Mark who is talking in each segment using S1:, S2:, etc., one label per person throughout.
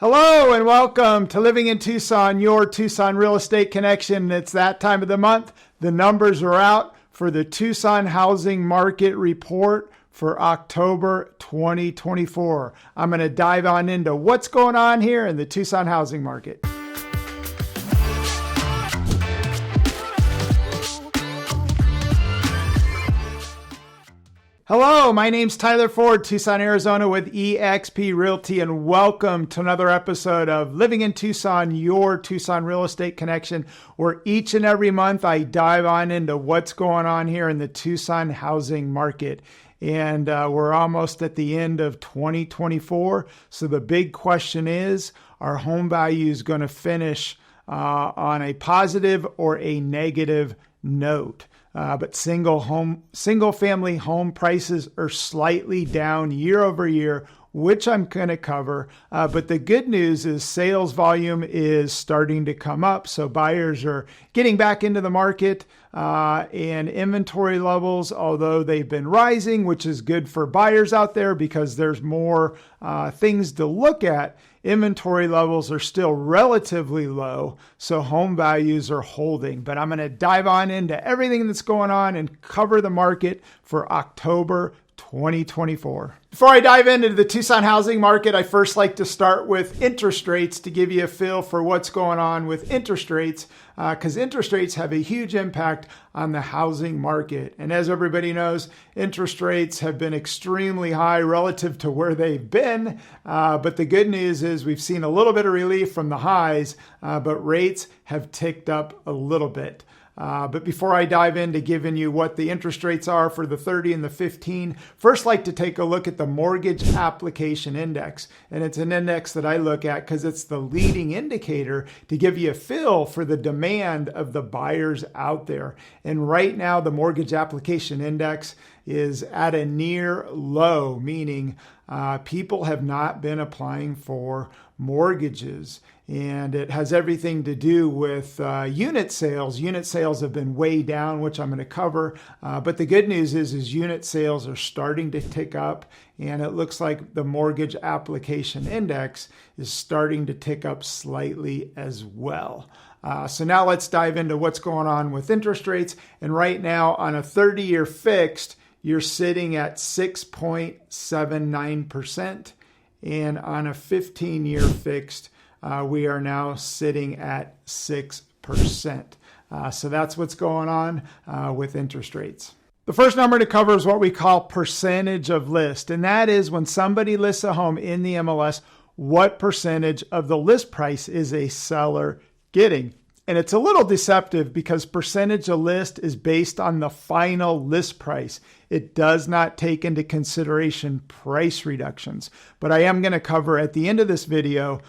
S1: Hello and welcome to Living in Tucson, your Tucson real estate connection. It's that time of the month. The numbers are out for the Tucson Housing Market report for October 2024. I'm going to dive on into what's going on here in the Tucson housing market. Hello, my name's Tyler Ford, Tucson, Arizona with eXp Realty, and welcome to another episode of Living in Tucson, your Tucson real estate connection, where each and every month I dive on into what's going on here in the Tucson housing market. And we're almost at the end of 2024. So the big question is, are home values going to finish on a positive or a negative note? But single family home prices are slightly down year over year, which I'm going to cover. But the good news is sales volume is starting to come up. So buyers are getting back into the market, and inventory levels, although they've been rising, which is good for buyers out there because there's more things to look at. Inventory levels are still relatively low, so home values are holding. But I'm going to dive on into everything that's going on and cover the market for October 2024. Before I dive into the Tucson housing market, I first like to start with interest rates to give you a feel for what's going on with interest rates, because interest rates have a huge impact on the housing market. And as everybody knows, interest rates have been extremely high relative to where they've been. But the good news is we've seen a little bit of relief from the highs, but rates have ticked up a little bit. But before I dive into giving you what the interest rates are for the 30 and the 15, first like to take a look at the mortgage application index. And it's an index that I look at because it's the leading indicator to give you a feel for the demand of the buyers out there. And right now, the mortgage application index is at a near low, meaning people have not been applying for mortgages. And it has everything to do with unit sales. Unit sales have been way down, which I'm going to cover. But the good news is unit sales are starting to tick up. And it looks like the mortgage application index is starting to tick up slightly as well. So now let's dive into what's going on with interest rates. And right now on a 30-year fixed, you're sitting at 6.79%. And on a 15-year fixed, we are now sitting at 6%. So that's what's going on with interest rates. The first number to cover is what we call percentage of list. And that is when somebody lists a home in the MLS, what percentage of the list price is a seller getting? And it's a little deceptive because percentage of list is based on the final list price. It does not take into consideration price reductions. But I am going to cover at the end of this video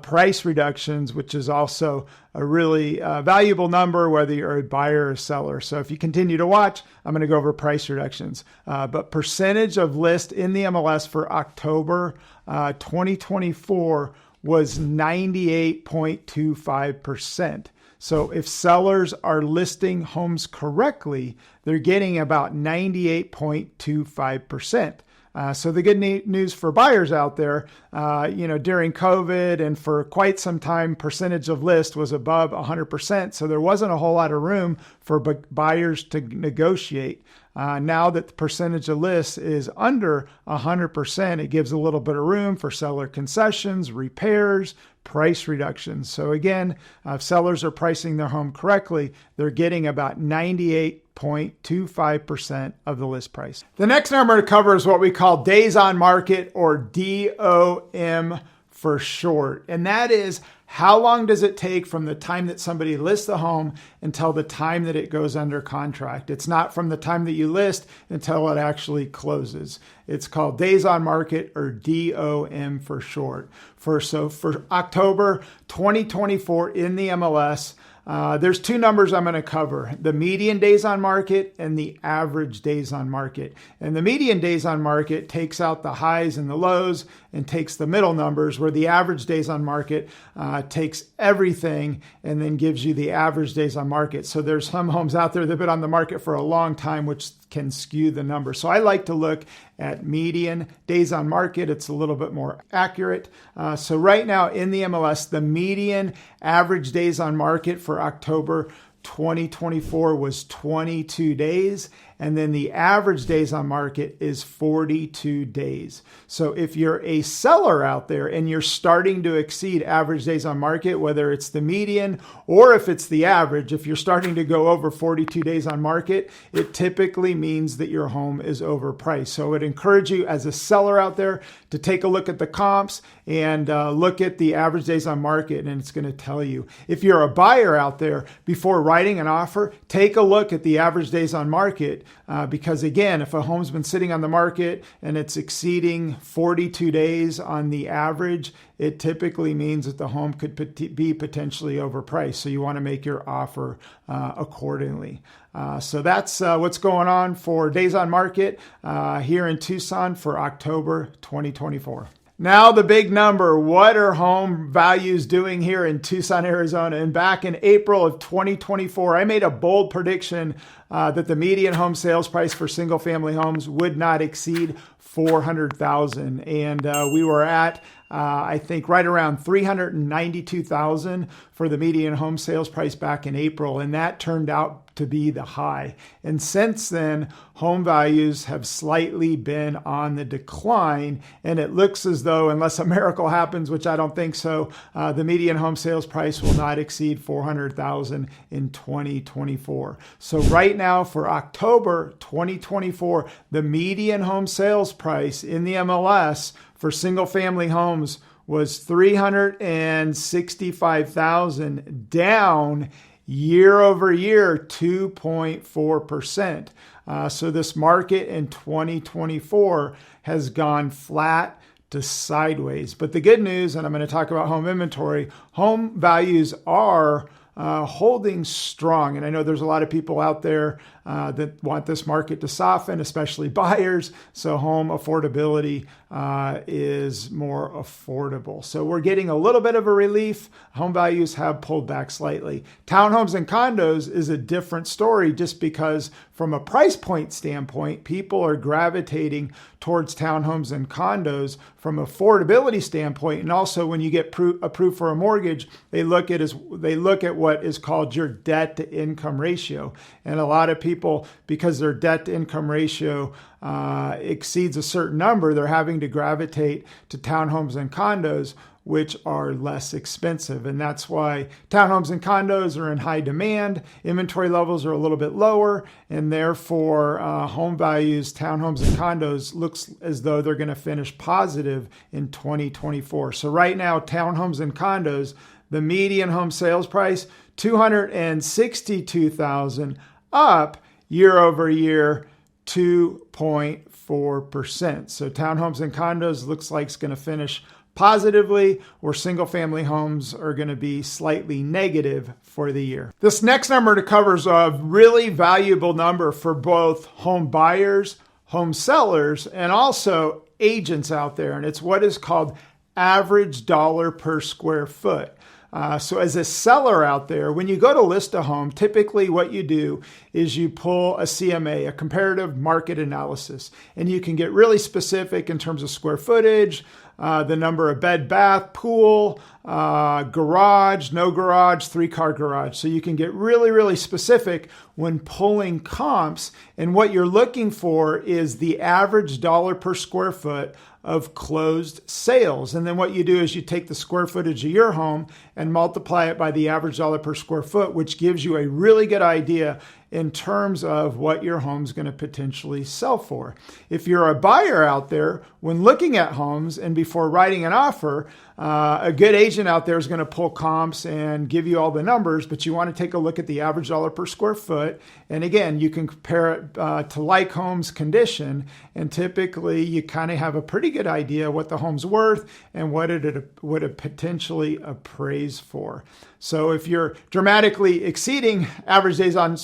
S1: price reductions, which is also a really valuable number, whether you're a buyer or a seller. So if you continue to watch, I'm going to go over price reductions. But percentage of list in the MLS for October 2024 was 98.25%. So if sellers are listing homes correctly, they're getting about 98.25%. So the good news for buyers out there, during COVID and for quite some time, percentage of list was above 100%. So there wasn't a whole lot of room for buyers to negotiate. Now that the percentage of list is under 100%, it gives a little bit of room for seller concessions, repairs, price reductions. So again, if sellers are pricing their home correctly, they're getting about 98.25% of the list price. The next number to cover is what we call days on market, or DOM for short. And that is, how long does it take from the time that somebody lists the home until the time that it goes under contract? It's not from the time that you list until it actually closes. It's called days on market, or DOM for short. For October 2024 in the MLS, there's two numbers I'm going to cover: the median days on market and the average days on market. And the median days on market takes out the highs and the lows and takes the middle numbers, where the average days on market takes everything and then gives you the average days on market. So there's some homes out there that have been on the market for a long time, which can skew the number. So I like to look at median days on market. It's a little bit more accurate. So right now in the MLS, the median average days on market for October 2024 was 22 days, and then the average days on market is 42 days. So if you're a seller out there and you're starting to exceed average days on market, whether it's the median or if it's the average, if you're starting to go over 42 days on market, it typically means that your home is overpriced. So I would encourage you as a seller out there to take a look at the comps and look at the average days on market, and it's going to tell you. If you're a buyer out there, before writing an offer, take a look at the average days on market because again, if a home's been sitting on the market and it's exceeding 42 days on the average, it typically means that the home could be potentially overpriced. So you want to make your offer accordingly. So that's what's going on for days on market here in Tucson for October 2024. Now the big number, what are home values doing here in Tucson, Arizona? And back in April of 2024, I made a bold prediction that the median home sales price for single family homes would not exceed $400,000. And we were at, I think, right around $392,000 for the median home sales price back in April. And that turned out to be the high. And since then, home values have slightly been on the decline. And it looks as though, unless a miracle happens, which I don't think so, the median home sales price will not exceed $400,000 in 2024. So right now for October 2024, the median home sales price in the MLS for single family homes was $365,000, down year over year 2.4%. So this market in 2024 has gone flat to sideways. But the good news, and I'm going to talk about home inventory, home values are holding strong. And I know there's a lot of people out there that want this market to soften, especially buyers. So home affordability is more affordable. So we're getting a little bit of a relief. Home values have pulled back slightly. Townhomes and condos is a different story just because from a price point standpoint, people are gravitating towards townhomes and condos from affordability standpoint. And also when you get approved for a mortgage, they look at what is called your debt to income ratio. And a lot of people, because their debt to income ratio exceeds a certain number, they're having to gravitate to townhomes and condos, which are less expensive. And that's why townhomes and condos are in high demand. Inventory levels are a little bit lower, and therefore home values, townhomes and condos looks as though they're going to finish positive in 2024. So right now, townhomes and condos, the median home sales price, $262,000, up year over year 2.4%. So townhomes and condos looks like it's going to finish positively, or single family homes are going to be slightly negative for the year. This next number to cover is a really valuable number for both home buyers, home sellers, and also agents out there. And it's what is called average dollar per square foot. So as a seller out there, when you go to list a home, typically what you do is you pull a CMA, a comparative market analysis, and you can get really specific in terms of square footage, the number of bed, bath, pool, garage, no garage, 3-car garage. So you can get really, really specific when pulling comps. And what you're looking for is the average dollar per square foot of closed sales. And then what you do is you take the square footage of your home and multiply it by the average dollar per square foot, which gives you a really good idea in terms of what your home's going to potentially sell for. If you're a buyer out there, when looking at homes and before writing an offer, a good agent out there is going to pull comps and give you all the numbers, but you want to take a look at the average dollar per square foot. And again, you can compare it to like home's condition, and typically you kind of have a pretty good idea what the home's worth and what it would potentially appraise for. So if you're dramatically exceeding average days on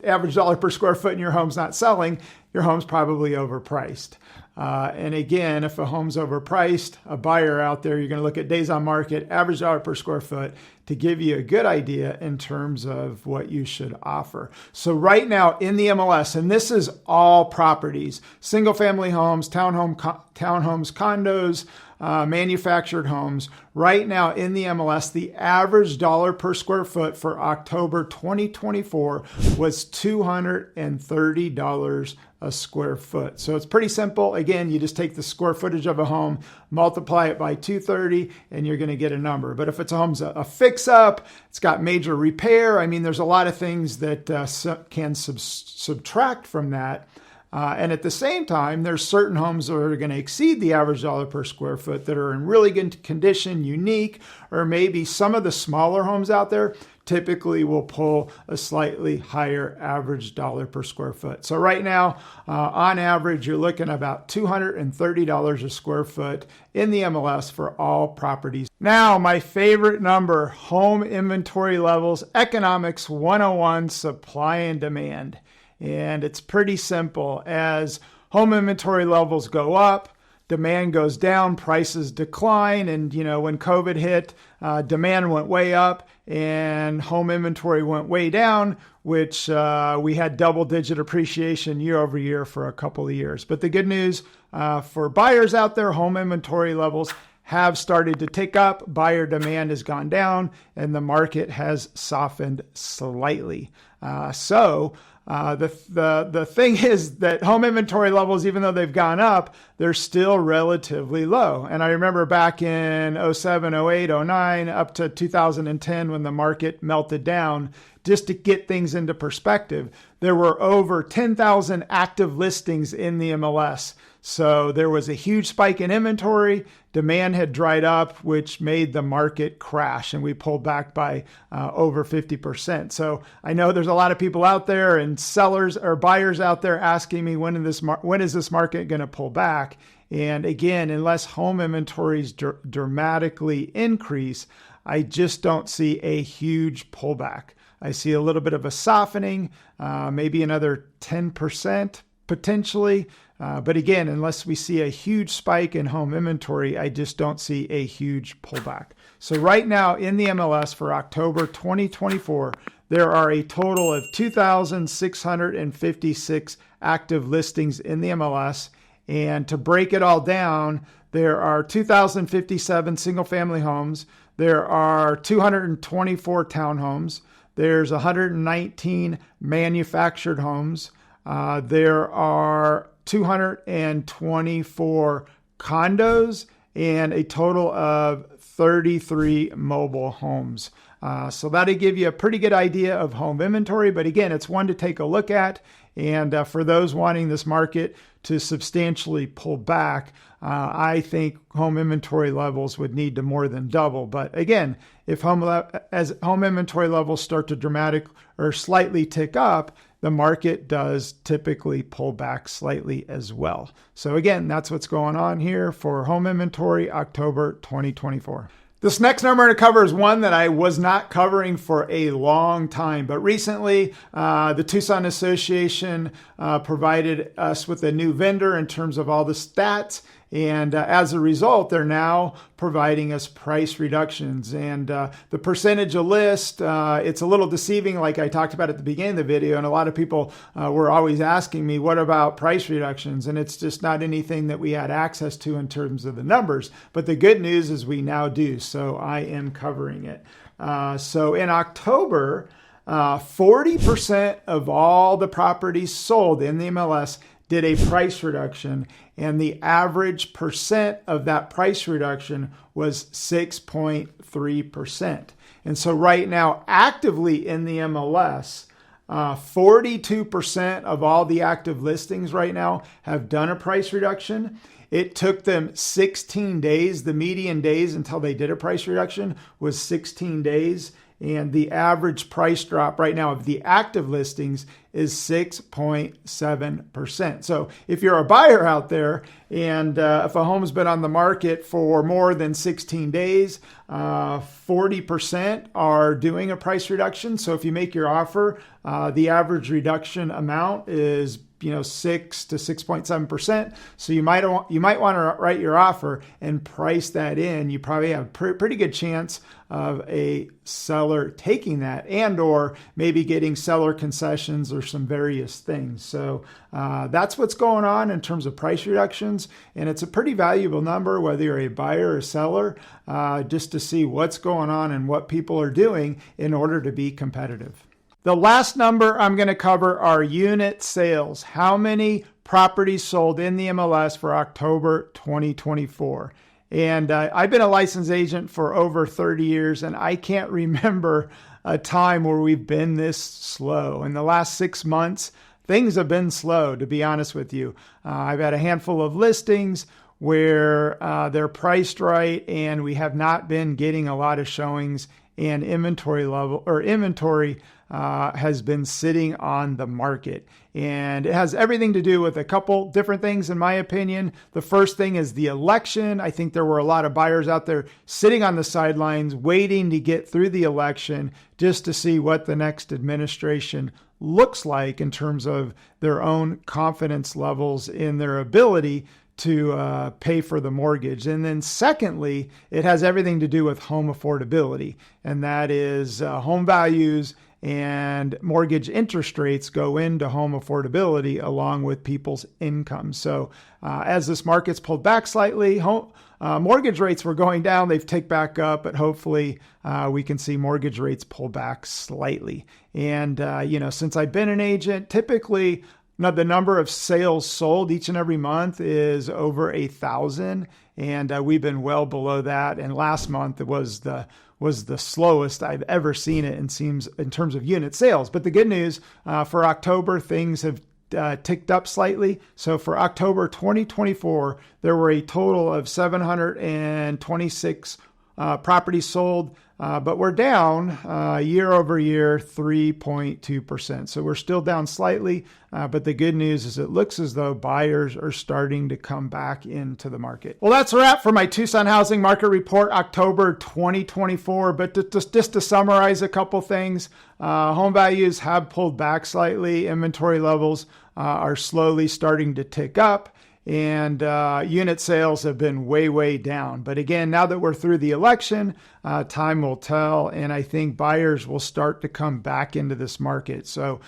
S1: average dollar per square foot and your home's not selling, your home's probably overpriced. And again, if a home's overpriced, a buyer out there, you're going to look at days on market, average dollar per square foot to give you a good idea in terms of what you should offer. So right now in the MLS, and this is all properties, single family homes, townhomes, condos, manufactured homes. Right now in the MLS, the average dollar per square foot for October 2024 was $230 a square foot. So it's pretty simple. Again, you just take the square footage of a home, multiply it by 230, and you're going to get a number. But if it's a home's a fix-up, it's got major repair, I mean, there's a lot of things that can subtract from that. And at the same time, there's certain homes that are going to exceed the average dollar per square foot that are in really good condition, unique, or maybe some of the smaller homes out there typically will pull a slightly higher average dollar per square foot. So right now, on average, you're looking at about $230 a square foot in the MLS for all properties. Now, my favorite number, home inventory levels, economics 101, supply and demand. And it's pretty simple. As home inventory levels go up, demand goes down, prices decline. And, when COVID hit, demand went way up and home inventory went way down, which we had double-digit appreciation year over year for a couple of years. But the good news for buyers out there, home inventory levels have started to tick up, buyer demand has gone down, and the market has softened slightly. The thing is that home inventory levels, even though they've gone up, they're still relatively low. And I remember back in 07, 08, 09, up to 2010 when the market melted down, just to get things into perspective, there were over 10,000 active listings in the MLS. So there was a huge spike in inventory. Demand had dried up, which made the market crash, and we pulled back by over 50%. So I know there's a lot of people out there and sellers or buyers out there asking me, when is this market going to pull back? And again, unless home inventories dramatically increase, I just don't see a huge pullback. I see a little bit of a softening, maybe another 10% potentially. But again, unless we see a huge spike in home inventory, I just don't see a huge pullback. So right now in the MLS for October 2024, there are a total of 2,656 active listings in the MLS. And to break it all down, there are 2,057 single-family homes. There are 224 townhomes. There's 119 manufactured homes. There are 224 condos and a total of 33 mobile homes. So that'll give you a pretty good idea of home inventory. But again, it's one to take a look at. And for those wanting this market to substantially pull back, I think home inventory levels would need to more than double. But again, if home inventory levels start to dramatic or slightly tick up, the market does typically pull back slightly as well. So again, that's what's going on here for home inventory October 2024. This next number I'm going to cover is one that I was not covering for a long time, but recently the Tucson Association provided us with a new vendor in terms of all the stats. And as a result, they're now providing us price reductions. And the percentage of list, it's a little deceiving, like I talked about at the beginning of the video. And a lot of people were always asking me, what about price reductions? And it's just not anything that we had access to in terms of the numbers. But the good news is we now do. So I am covering it. So in October, 40% of all the properties sold in the MLS did a price reduction, and the average percent of that price reduction was 6.3%. And so right now, actively in the MLS, 42% of all the active listings right now have done a price reduction. It took them 16 days. The median days until they did a price reduction was 16 days. and the average price drop right now of the active listings is 6.7%. So if you're a buyer out there and if a home's been on the market for more than 16 days, 40% are doing a price reduction. So if you make your offer, the average reduction amount is 6 to 6.7%. So you might want to write your offer and price that in. You probably have a pretty good chance of a seller taking that and or maybe getting seller concessions or some various things. So that's what's going on in terms of price reductions. And it's a pretty valuable number, whether you're a buyer or seller, just to see what's going on and what people are doing in order to be competitive. The last number I'm going to cover are unit sales. How many properties sold in the MLS for October 2024? And I've been a licensed agent for over 30 years, and I can't remember a time where we've been this slow. In the last 6 months, things have been slow, to be honest with you. I've had a handful of listings where they're priced right, and we have not been getting a lot of showings, and inventory has been sitting on the market. And it has everything to do with a couple different things, in my opinion. The first thing is the election. I think there were a lot of buyers out there sitting on the sidelines, waiting to get through the election just to see what the next administration looks like in terms of their own confidence levels in their ability to pay for the mortgage. And then secondly, it has everything to do with home affordability. And that is home values and mortgage interest rates go into home affordability along with people's income. So as this market's pulled back slightly, mortgage rates were going down. They've ticked back up, but hopefully we can see mortgage rates pull back slightly. And, since I've been an agent, typically the number of sales sold each and every month is over 1,000. And we've been well below that. And last month it was the slowest I've ever seen it, and seems in terms of unit sales. But the good news for October, things have ticked up slightly. So for October 2024, there were a total of 726 properties sold, but we're down year over year 3.2%. So we're still down slightly, but the good news is it looks as though buyers are starting to come back into the market. Well, that's a wrap for my Tucson Housing Market Report, October 2024. But just to summarize a couple things, home values have pulled back slightly. Inventory levels are slowly starting to tick up. And unit sales have been way down. But again, now that we're through the election, time will tell. And I think buyers will start to come back into this market. So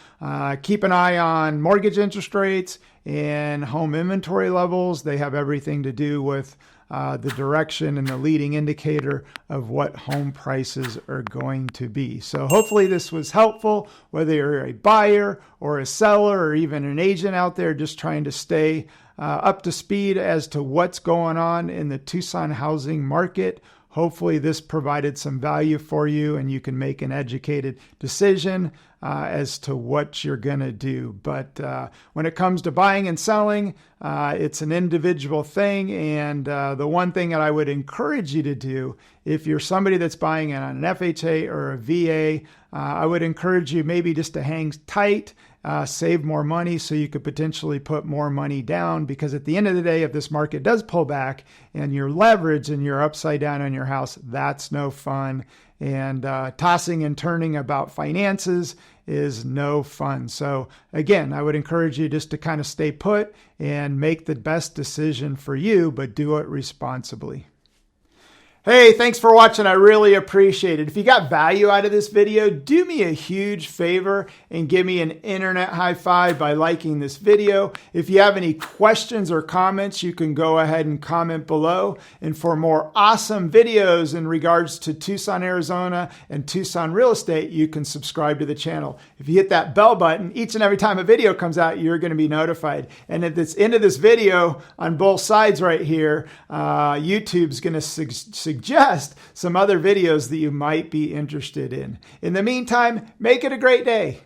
S1: keep an eye on mortgage interest rates and home inventory levels. They have everything to do with the direction and the leading indicator of what home prices are going to be. So hopefully this was helpful, whether you're a buyer or a seller or even an agent out there just trying to stay up to speed as to what's going on in the Tucson housing market. Hopefully this provided some value for you and you can make an educated decision as to what you're going to do. But when it comes to buying and selling, it's an individual thing. And the one thing that I would encourage you to do, if you're somebody that's buying it on an FHA or a VA, I would encourage you maybe just to hang tight, save more money so you could potentially put more money down, because at the end of the day, if this market does pull back and you're leveraged and you're upside down on your house, that's no fun. And tossing and turning about finances is no fun. So again, I would encourage you just to kind of stay put and make the best decision for you, but do it responsibly. Hey, thanks for watching. I really appreciate it. If you got value out of this video, do me a huge favor and give me an internet high five by liking this video. If you have any questions or comments, you can go ahead and comment below. And for more awesome videos in regards to Tucson, Arizona and Tucson real estate, you can subscribe to the channel. If you hit that bell button, each and every time a video comes out, you're going to be notified. And at the end of this video, on both sides right here, YouTube's going to suggest some other videos that you might be interested in. In the meantime, make it a great day.